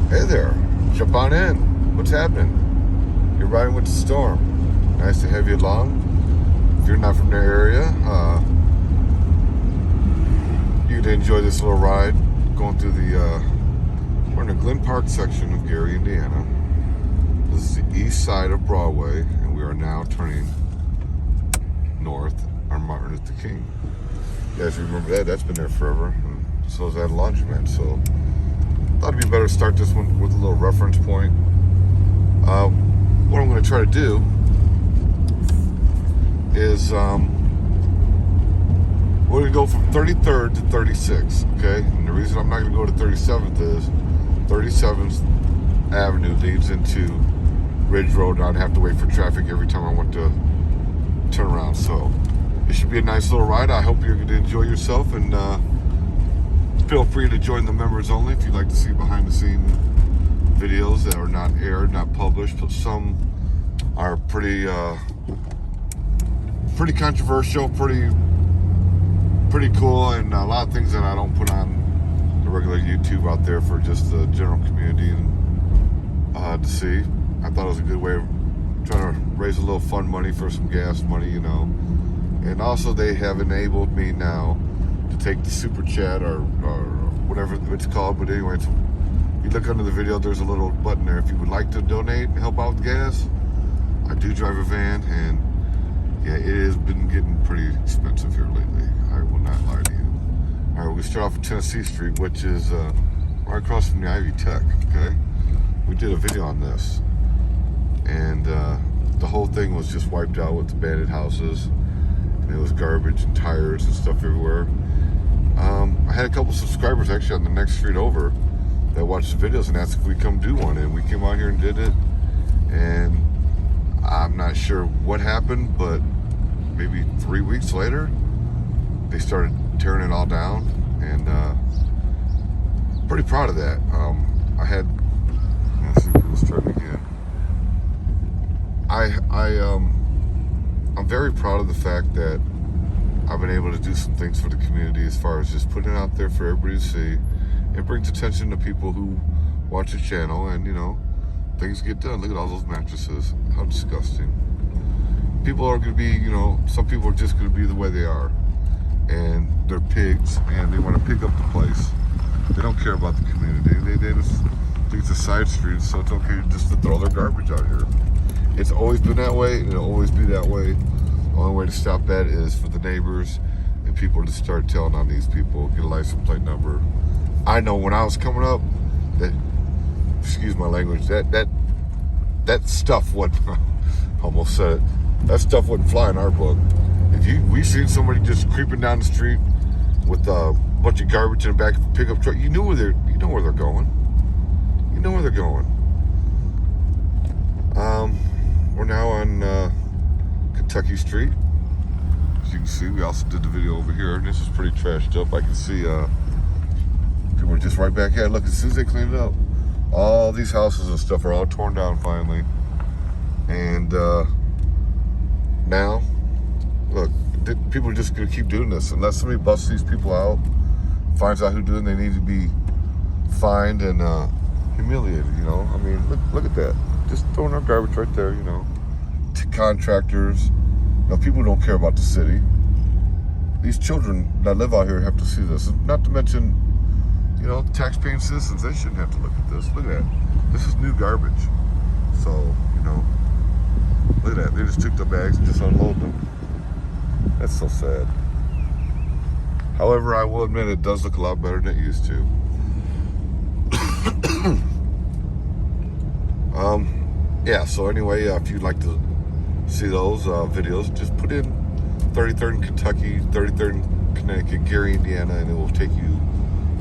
Hey there, jump on in. What's happening? You're riding with the storm. Nice to have you along. If you're not from the area, you'd enjoy this little ride going through we're in the Glen Park section of Gary, Indiana. This is the east side of Broadway, and we are now turning north on Martin Luther King. You guys remember that? That's been there forever. And so is that laundromat. So thought it'd be better to start this one with a little reference point. What I'm going to try to do is we're going to go from 33rd to 36th, okay? And the reason I'm not going to go to 37th is 37th Avenue leads into Ridge Road, and I'd have to wait for traffic every time I want to turn around. So it should be a nice little ride. I hope you're going to enjoy yourself, and feel free to join the members only if you'd like to see behind the scenes videos that are not aired, not published, but some are pretty controversial, pretty cool, and a lot of things that I don't put on the regular YouTube out there for just the general community to see. I thought it was a good way of trying to raise a little fun money for some gas money, you know. And also they have enabled me now to take the super chat or whatever it's called. But anyway, if you look under the video, there's a little button there if you would like to donate and help out with gas. I do drive a van, and yeah, it has been getting pretty expensive here lately. I will not lie to you. All right, we start off at Tennessee Street, which is right across from the Ivy Tech, okay? We did a video on this, and the whole thing was just wiped out with abandoned houses, and it was garbage and tires and stuff everywhere. I had a couple subscribers actually on the next street over that watched the videos and asked if we come do one, and we came out here and did it. And I'm not sure what happened, but maybe 3 weeks later they started tearing it all down, and pretty proud of that. Let's see if it was starting again. I'm very proud of the fact that I've been able to do some things for the community as far as just putting it out there for everybody to see. It brings attention to people who watch the channel, and you know, things get done. Look at all those mattresses. How disgusting. People are going to be, you know, some people are just going to be the way they are, and they're pigs, and they want to pick up the place. They don't care about the community. They just think it's a side street, so it's okay just to throw their garbage out here. It's always been that way, and it'll always be that way. The only way to stop that is for the neighbors and people to start telling on these people, get a license plate number. I know when I was coming up, that, excuse my language, that stuff wouldn't, almost said it, that stuff wouldn't fly in our book. We seen somebody just creeping down the street with a bunch of garbage in the back of a pickup truck, you know where they're going. You know where they're going. We're now on Kentucky Street. As you can see, we also did the video over here, and this is pretty trashed up. I can see people are just right back here. Look, as soon as they clean it up, all these houses and stuff are all torn down finally. And now, look, people are just gonna keep doing this unless somebody busts these people out, finds out who did it. They need to be fined and humiliated. You know, I mean, look at that. Just throwing our garbage right there, you know. To contractors, you know, people who don't care about the city. These children that live out here have to see this. Not to mention, you know, tax-paying citizens, they shouldn't have to look at this. Look at that. This is new garbage. So, you know, look at that. They just took the bags and just unloaded them. That's so sad. However, I will admit it does look a lot better than it used to. Yeah, so anyway, if you'd like to see those videos, just put in 33rd in Kentucky, 33rd in Connecticut, Gary, Indiana, and it will take you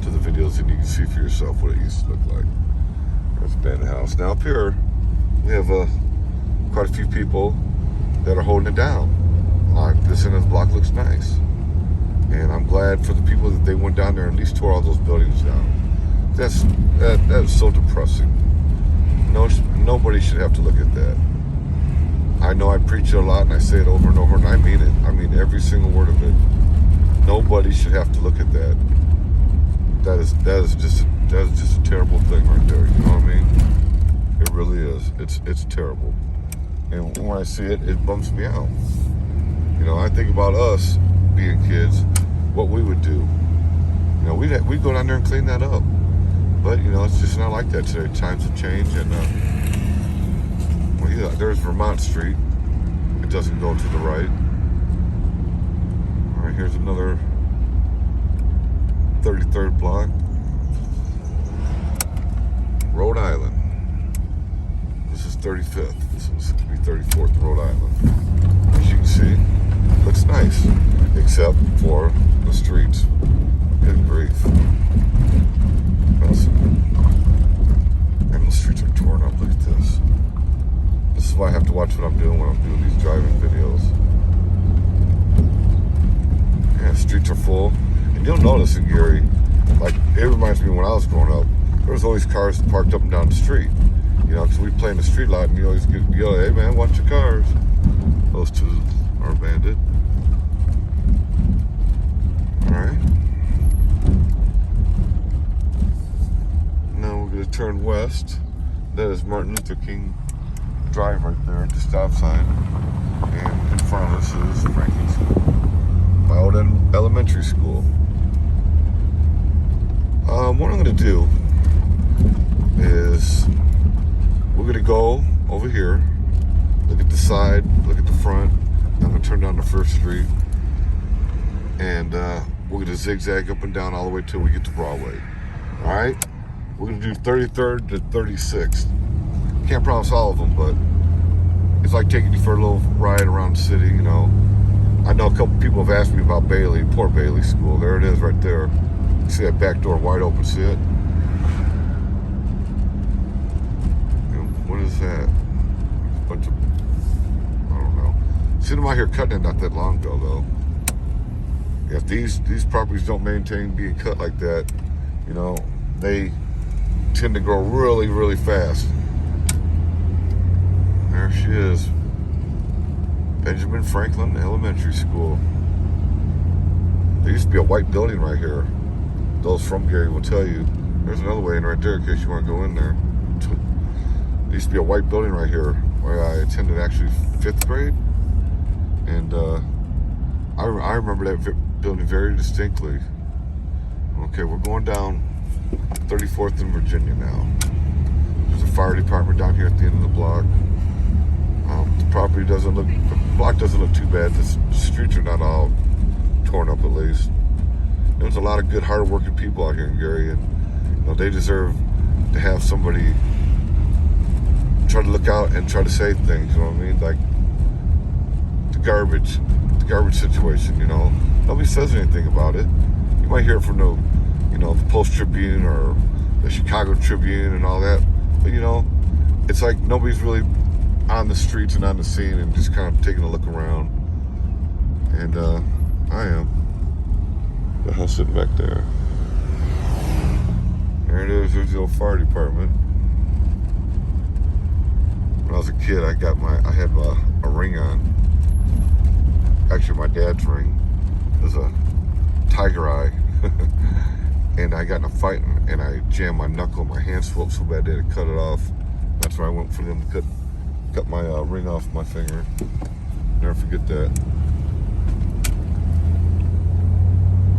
to the videos, and you can see for yourself what it used to look like. There's a abandoned house. Now up here, we have quite a few people that are holding it down. This end of the block looks nice, and I'm glad for the people that they went down there and at least tore all those buildings down. That is so depressing. Nobody should have to look at that. I know I preach it a lot and I say it over and over, and I mean it. I mean every single word of it. Nobody should have to look at that. That is just a terrible thing right there. You know what I mean? It's terrible. And when I see it, it bums me out. You know, I think about us being kids, what we would do. You know, we'd go down there and clean that up. But, you know, it's just not like that today. Times have changed. And, well, yeah, there's Vermont Street. It doesn't go to the right. All right, here's another 33rd block. Rhode Island. This is 35th. This is going to be 34th, Rhode Island. As you can see, looks nice, except for the streets. Good grief. And the streets are torn up. Look at this. This is why I have to watch what I'm doing when I'm doing these driving videos. Yeah, streets are full. And you'll notice in Gary, like, it reminds me when I was growing up, there was always cars parked up and down the street. You know, because we play in the street lot and you always yell, hey man, watch your cars. Those two are abandoned. Alright. Now we're going to turn west. That is Martin Luther King Drive right there at the stop sign. And in front of us is Franklin's Bowden Elementary School. What I'm going to do is we're going to go over here, look at the side, look at the front. I'm going to turn down the first street. And we're going to zigzag up and down all the way till we get to Broadway. All right? We're going to do 33rd to 36th. Can't promise all of them, but it's like taking you for a little ride around the city, you know. I know a couple people have asked me about Bailey, poor Bailey School. There it is right there. You see that back door wide open, see it? What is that? A bunch of, I don't know. Seen them out here cutting it not that long ago, though. Yeah, if these properties don't maintain being cut like that, you know, they tend to grow really, really fast. There she is. Benjamin Franklin Elementary School. There used to be a white building right here. Those from Gary will tell you. There's another way in right there in case you want to go in there. There used to be a white building right here where I attended actually 5th grade. And I remember that building very distinctly. Okay, we're going down 34th in Virginia now. There's a fire department down here at the end of the block. The property doesn't look, the block doesn't look too bad. The streets are not all torn up at least. There's a lot of good, hard-working people out here in Gary, and you know, they deserve to have somebody try to look out and try to save things. You know what I mean? Like the garbage situation. You know, nobody says anything about it. You might hear it from the, you know, the Post Tribune or the Chicago Tribune and all that, but you know, it's like nobody's really on the streets and on the scene and just kind of taking a look around. And I am. The house sitting back there. There it is. There's the old fire department. When I was a kid, I had a ring on. Actually, my dad's ring. It was a tiger eye. And I got in a fight and I jammed my knuckle. My hand swelled so bad they had to cut it off. That's where I went for them to cut my ring off my finger. Never forget that.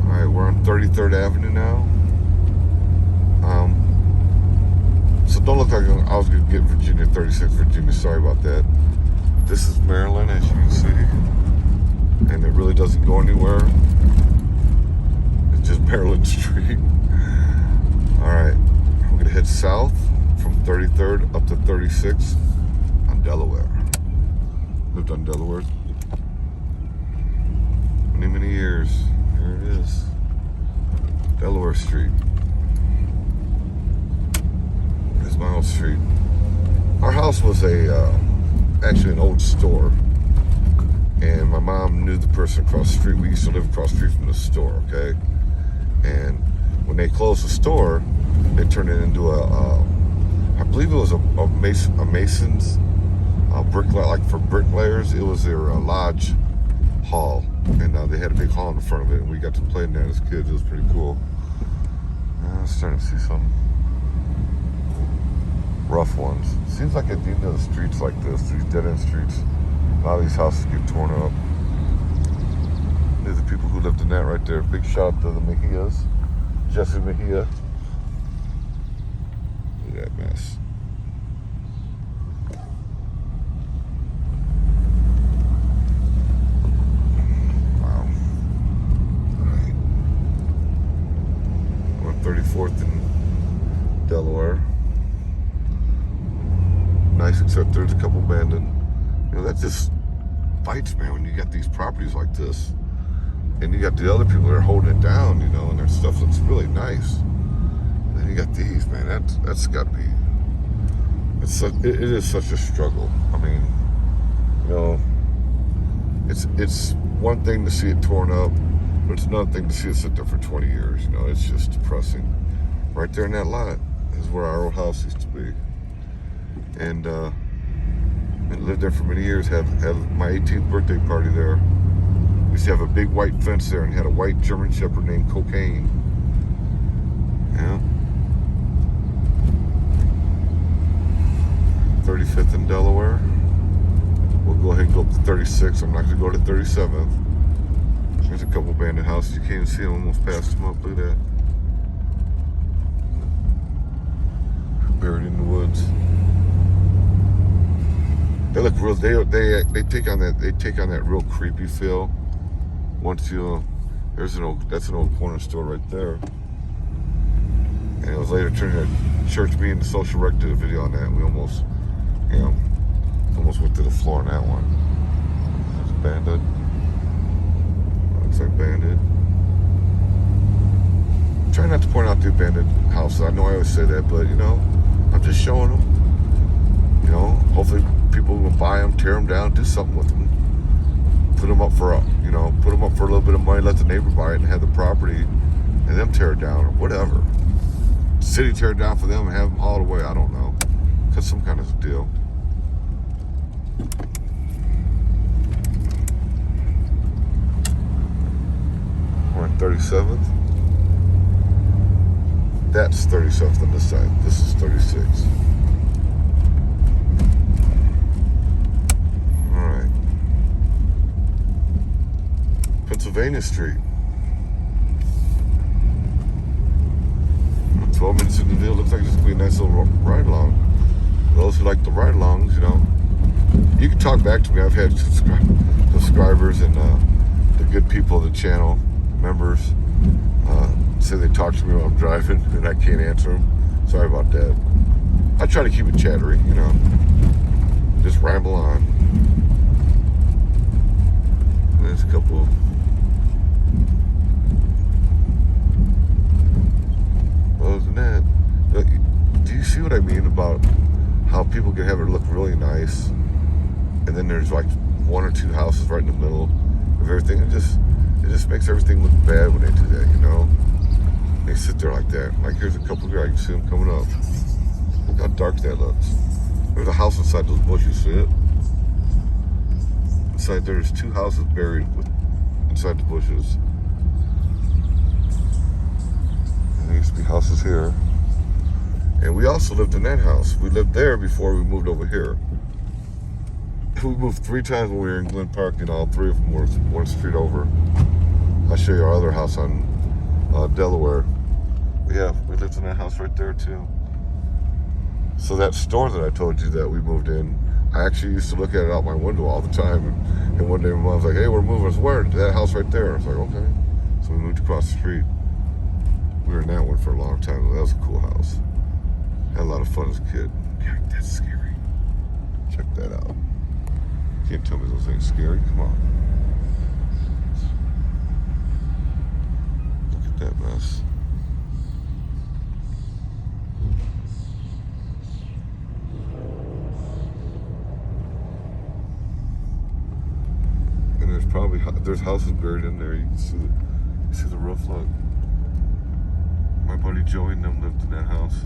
Alright, we're on 33rd Avenue now. So don't look like I was going to get Virginia, 36th Virginia. Sorry about that. This is Maryland, as you can see. And it really doesn't go anywhere. It's just Maryland Street. Alright, we're going to head south from 33rd up to 36th on Delaware. Lived on Delaware many, many years. Here it is. Delaware Street. There's my old street. Our house was actually an old store. And my mom knew the person across the street. We used to live across the street from the store, okay? And when they closed the store, they turned it into I believe it was a mason's bricklayer, like for bricklayers. It was their lodge hall. And they had a big hall in the front of it, and we got to play in there as kids. It was pretty cool. I was starting to see some rough rough ones. Seems like at the end of the streets like this, these dead-end streets, a lot of these houses get torn up. There's the people who lived in that right there. Big shout out to the Mejias. Jesse Mejia. Look at that mess. Wow. Alright. We're on 34th in Delaware. Nice, except there's a couple abandoned. You know, that just bites, man, when you got these properties like this. And you got the other people that are holding it down, you know, and their stuff looks really nice. And then you got these, man, that's got to be, it is such a struggle. I mean, you know, it's one thing to see it torn up, but it's another thing to see it sit there for 20 years, you know, it's just depressing. Right there in that lot is where our old house used to be. And lived there for many years, had my 18th birthday party there. We used to have a big white fence there and had a white German Shepherd named Cocaine. Yeah. 35th in Delaware. We'll go ahead and go up to 36th. I'm not going to go to 37th. There's a couple abandoned houses. You can't even see them. Almost passed them up. Look at that. Buried in the woods. They look real. They take on that real creepy feel. Once you, that's an old corner store right there. And it was later turned into church. Me and the social rec did a video on that. And we almost went to the floor on that one. It's abandoned. Looks like abandoned. Try not to point out the abandoned houses. I know I always say that, but you know, I'm just showing them. You know, hopefully people will buy them, tear them down, do something with them. Put them up for a little bit of money, let the neighbor buy it and have the property, and them tear it down or whatever. City tear it down for them and have them hauled away. I don't know. Cut some kind of deal. We're on 37th. That's 37th on this side. This is 36th. Pennsylvania Street. 12 minutes in the deal. Looks like it's gonna be a nice little ride along. Those who like the ride alongs, you know, you can talk back to me. I've had subscribers and the good people of the channel, members, say they talk to me while I'm driving and I can't answer them. Sorry about that. I try to keep it chattery, you know, just ramble on. There's a couple of other than that, do you see what I mean about how people can have it look really nice, and then there's like one or two houses right in the middle of everything? It just makes everything look bad when they do that, you know? They sit there like that. Like here's a couple here, I can see them coming up. Look how dark that looks. There's a house inside those bushes, see it? Inside there's two houses buried inside the bushes. And there used to be houses here. And we also lived in that house. We lived there before we moved over here. We moved 3 times when we were in Glen Park, and all 3 of them were one street over. I'll show you our other house on Delaware. Yeah, we lived in that house right there too. So that store that I told you that we moved in, I actually used to look at it out my window all the time. And one day my mom was like, hey, we're moving. I was, where? To that house right there. I was like, okay. So we moved across the street. We were in that one for a long time. That was a cool house. Had a lot of fun as a kid. Yeah, that's scary. Check that out. Can't tell me those ain't scary. Come on. Look at that mess. And there's houses buried in there. You can see the roof. Look. My buddy Joey and them lived in that house.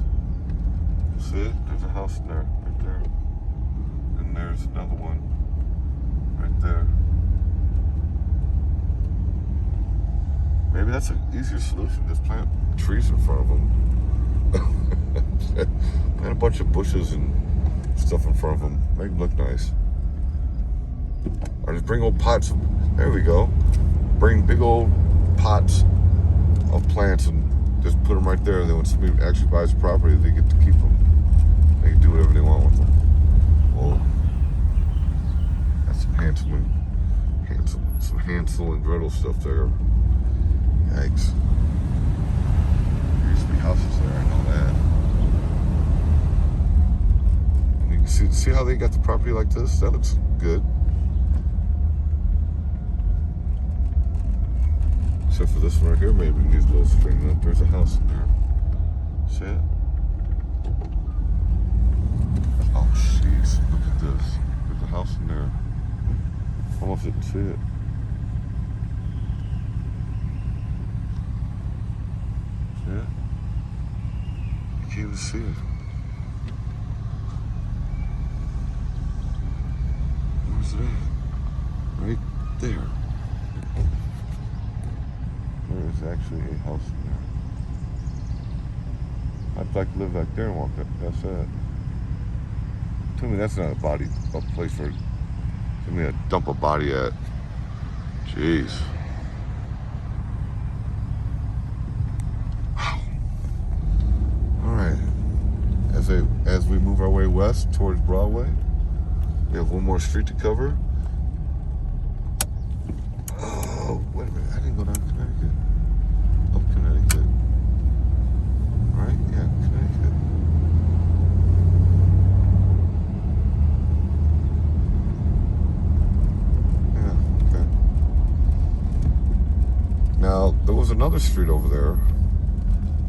See it? There's a house in there, right there. And there's another one right there. Maybe that's an easier solution. Just plant trees in front of them. And a bunch of bushes and stuff in front of them. Make them look nice. Or just bring old pots. There we go. Bring big old pots of plants and just put them right there. Then when somebody actually buys the property, they get to keep them. They can do whatever they want with them. Whoa. That's some Hansel and Gretel stuff there. Yikes. There used to be houses there, I know that. And you can see how they got the property like this? That looks good. Except for this one right here, maybe needs a little straightening up. There's a house in there. See it? Oh, jeez. Look at this. There's a house in there. Almost didn't see it. See it? You can't even see it. Where's it at? Right there. There is actually a house in there. I'd like to live back there and walk past that. Tell me that's not a place for me to dump a body at. Jeez. Wow. All right. As we move our way west towards Broadway, we have one more street to cover. Oh, wait a minute. I didn't go down Connecticut. Up Connecticut. Right? Yeah, Connecticut. Yeah, okay. Now, there was another street over there.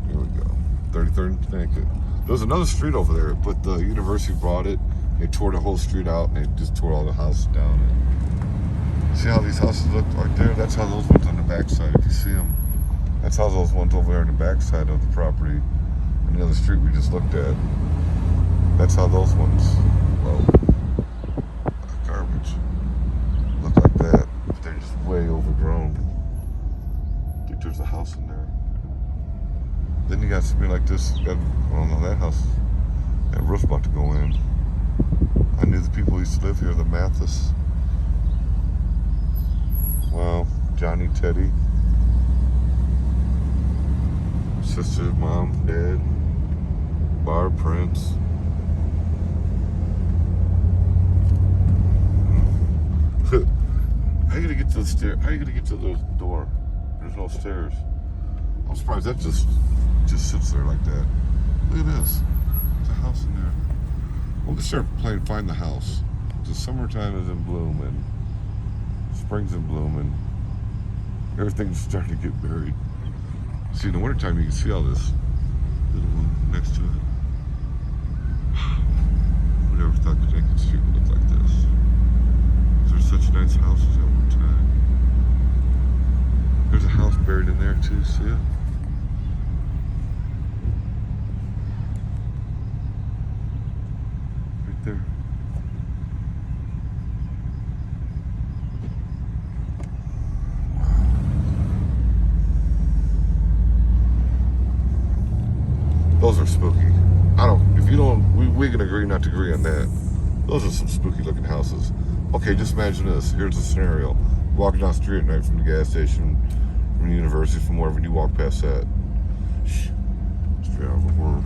Here we go. 33rd in Connecticut. There was another street over there, but the university brought it. They tore the whole street out, and they just tore all the houses down. And see how these houses look right there? That's how those ones on the backside, if you see them. That's how those ones over there on the backside of the property, on the other street we just looked at. That's how those ones, well, garbage, look like that. But they're just way overgrown. I think there's a house in there. Then you got something like this. I don't know, that house, that roof's about to go in. I knew the people who used to live here, the Mathis. Wow, Johnny, Teddy, sister, mom, dad, Barb, Prince. How are you gonna get to the stair? How are you gonna get to the door? There's no stairs. I'm surprised that just sits there like that. Look at this. There's a house in there. We'll just start playing Find the House. The summertime is in bloom and spring's in bloom and everything's starting to get buried. See, in the wintertime you can see all this little one next to it. Who never thought Connecticut Street would look like this? There's such nice houses at one time. There's a house buried in there too, see it? Right there. Those are spooky. We can agree not to agree on that. Those are some spooky looking houses. Okay, just imagine this. Here's a scenario. Walking down the street at night from the gas station, from the university, from wherever, and you walk past that. Straight out of a horror.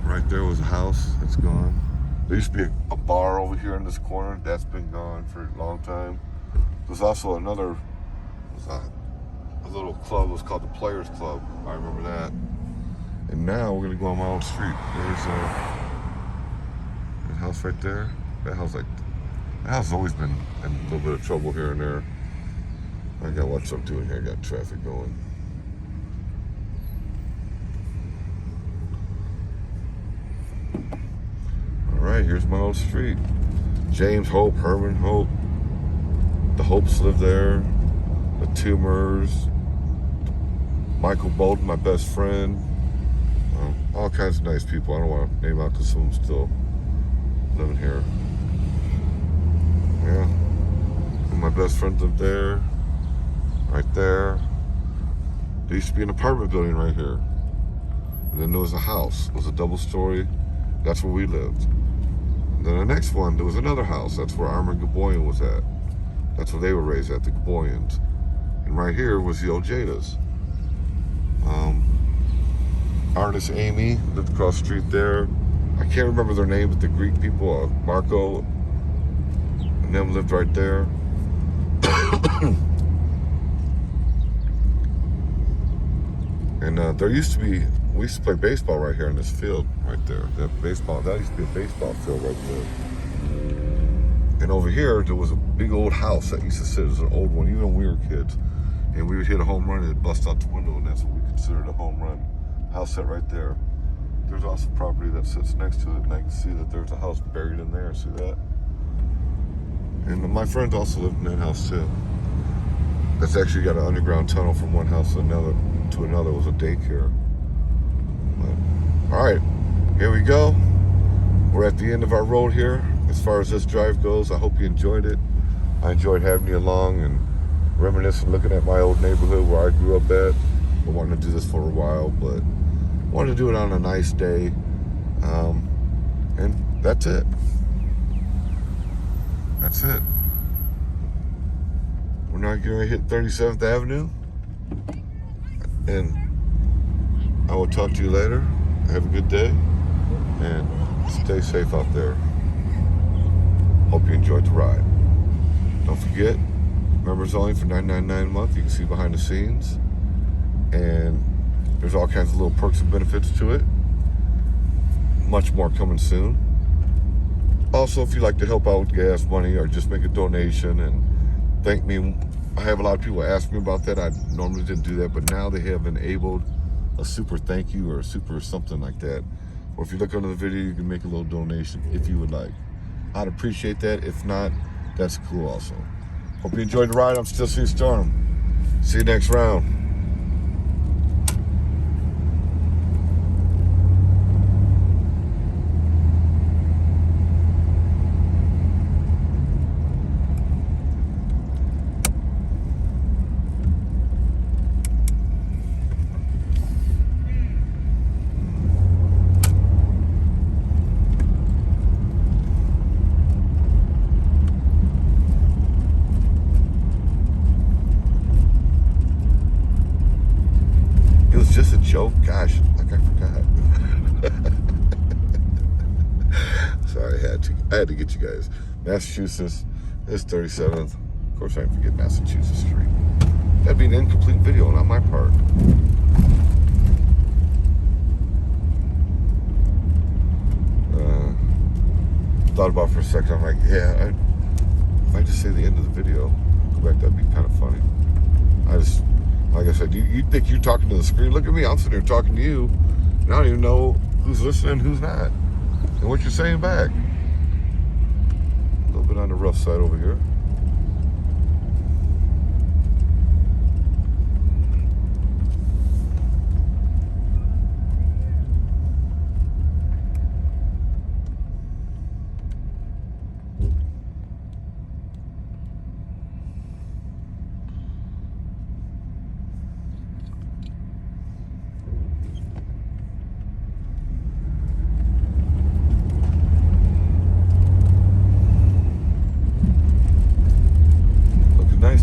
Right there was a house that's gone. There used to be a bar over here in this corner. That's been gone for a long time. There's also another, a little club. It was called the Players Club. I remember that. And now we're gonna go on my own street. There's a house right there. That house has always been in a little bit of trouble here and there. I gotta watch what I'm doing here. I got traffic going. All right, here's my old street. James Hope, Herman Hope. The Hopes live there. The Tumors. Michael Bolton, my best friend. All kinds of nice people. I don't want to name out because some of them still living here. Yeah. And my best friends live there. Right there. There used to be an apartment building right here. And then there was a house. It was a double story. That's where we lived. And then the next one, there was another house. That's where Armin Gaboyan was at. That's where they were raised at, the Gaboyans. And right here was the Ojedas. Artist Amy lived across the street there. I can't remember their name, but the Greek people, Marco, and them lived right there. And there used to be, we used to play baseball right here in this field right there. That used to be a baseball field right there. And over here, there was a big old house that used to sit. It was an old one, even when we were kids. And we would hit a home run and it'd bust out the window, and that's what we considered a home run. House set right there. There's also property that sits next to it, and I can see that there's a house buried in there. See that? And my friends also lived in that house too. That's actually got an underground tunnel from one house to another. It was a daycare. But, all right, here we go. We're at the end of our road here. As far as this drive goes, I hope you enjoyed it. I enjoyed having you along and reminiscing, looking at my old neighborhood where I grew up at. I wanted to do this for a while, but wanted to do it on a nice day. And that's it. That's it. We're not going to hit 37th Avenue. And I will talk to you later. Have a good day. And stay safe out there. Hope you enjoyed the ride. Don't forget, members only for $9.99 a month. You can see behind the scenes. And there's all kinds of little perks and benefits to it. Much more coming soon. Also, if you'd like to help out with gas money or just make a donation and thank me. I have a lot of people ask me about that. I normally didn't do that, but now they have enabled a super thank you or a super something like that. Or if you look under the video, you can make a little donation if you would like. I'd appreciate that. If not, that's cool also. Hope you enjoyed the ride. I'm still seeing Storm. See you next round. Just a joke, gosh, like I forgot. Sorry, I had to get you guys. Massachusetts is 37th. Of course, I didn't forget Massachusetts Street. That'd be an incomplete video on my part. Thought about it for a second. I'm like, yeah, if I just say the end of the video, go back, that'd be kind of funny. Like I said, you think you're talking to the screen. Look at me, I'm sitting here talking to you, and I don't even know who's listening, who's not, and what you're saying back. A little bit on the rough side over here.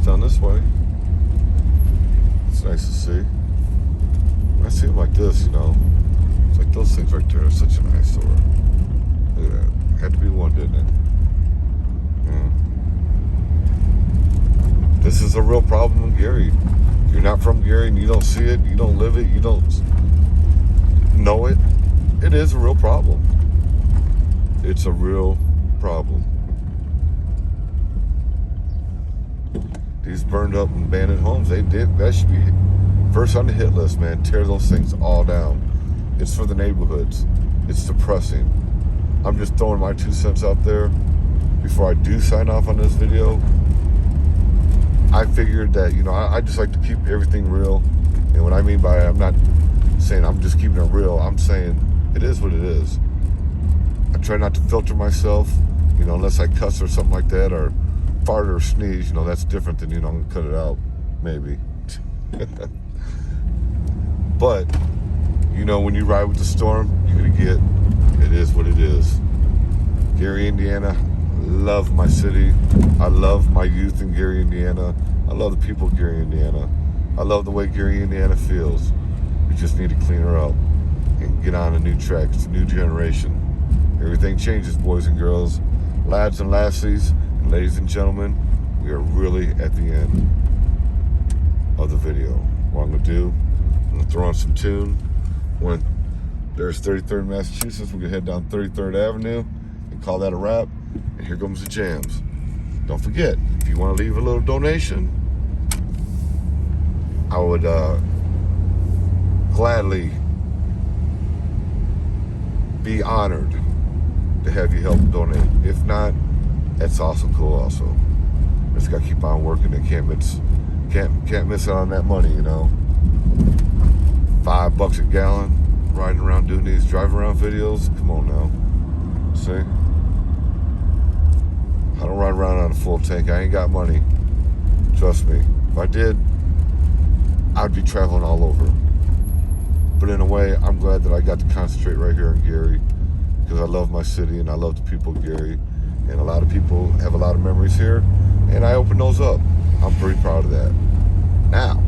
Down this way. It's nice to see. When I see them like this, you know, it's like those things right there are such an eyesore. Look at that. Had to be one, didn't it? Yeah. This is a real problem in Gary. If you're not from Gary and you don't see it, you don't live it, you don't know it, it is a real problem. It's a real problem. These burned up and abandoned homes, that should be first on the hit list, man. Tear those things all down. It's for the neighborhoods. It's depressing. I'm just throwing my 2 cents out there before I do sign off on this video. I figured that, you know, I just like to keep everything real. And what I mean by it, I'm not saying I'm just keeping it real. I'm saying it is what it is. I try not to filter myself, you know, unless I cuss or something like that, or fart or sneeze, you know, that's different than, you know, I'm gonna cut it out, maybe. But You know, when you ride with the storm, you're going to get, it is what it is. Gary, Indiana, love my city. I love my youth in Gary, Indiana. I love the people of Gary, Indiana. I love the way Gary, Indiana feels. We just need to clean her up and get on a new track. It's a new generation. Everything changes, boys and girls, lads and lassies, and ladies and gentlemen. We are really at the end of the video. What I'm going to do, I'm going to throw on some tune. When there's 33rd Massachusetts, we're going to head down 33rd Avenue and call that a wrap. And here comes the jams. Don't forget, if you want to leave a little donation, I would gladly be honored to have you help donate. If not, that's also cool also. Just got to keep on working and can't miss out on that money, you know. $5 a gallon, riding around doing these drive around videos. Come on now. See? I don't ride around on a full tank. I ain't got money. Trust me. If I did, I'd be traveling all over. But in a way, I'm glad that I got to concentrate right here in Gary, because I love my city and I love the people of Gary. And a lot of people have a lot of memories here, and I open those up. I'm pretty proud of that. Now,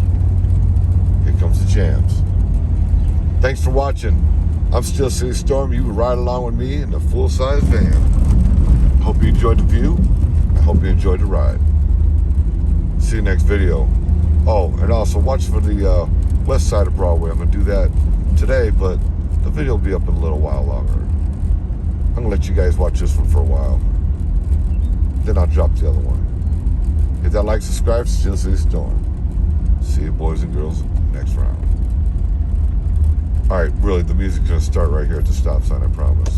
here comes the jams. Thanks for watching. I'm Still City Storm. You would ride along with me in a full-size van. Hope you enjoyed the view. I hope you enjoyed the ride. See you next video. Oh, and also watch for the west side of Broadway. I'm going to do that today, but the video will be up in a little while longer. I'm going to let you guys watch this one for a while. Then I'll drop the other one. Hit that like, subscribe, Still City Storm. See you, boys and girls, next round. All right, really, the music's going to start right here at the stop sign, I promise.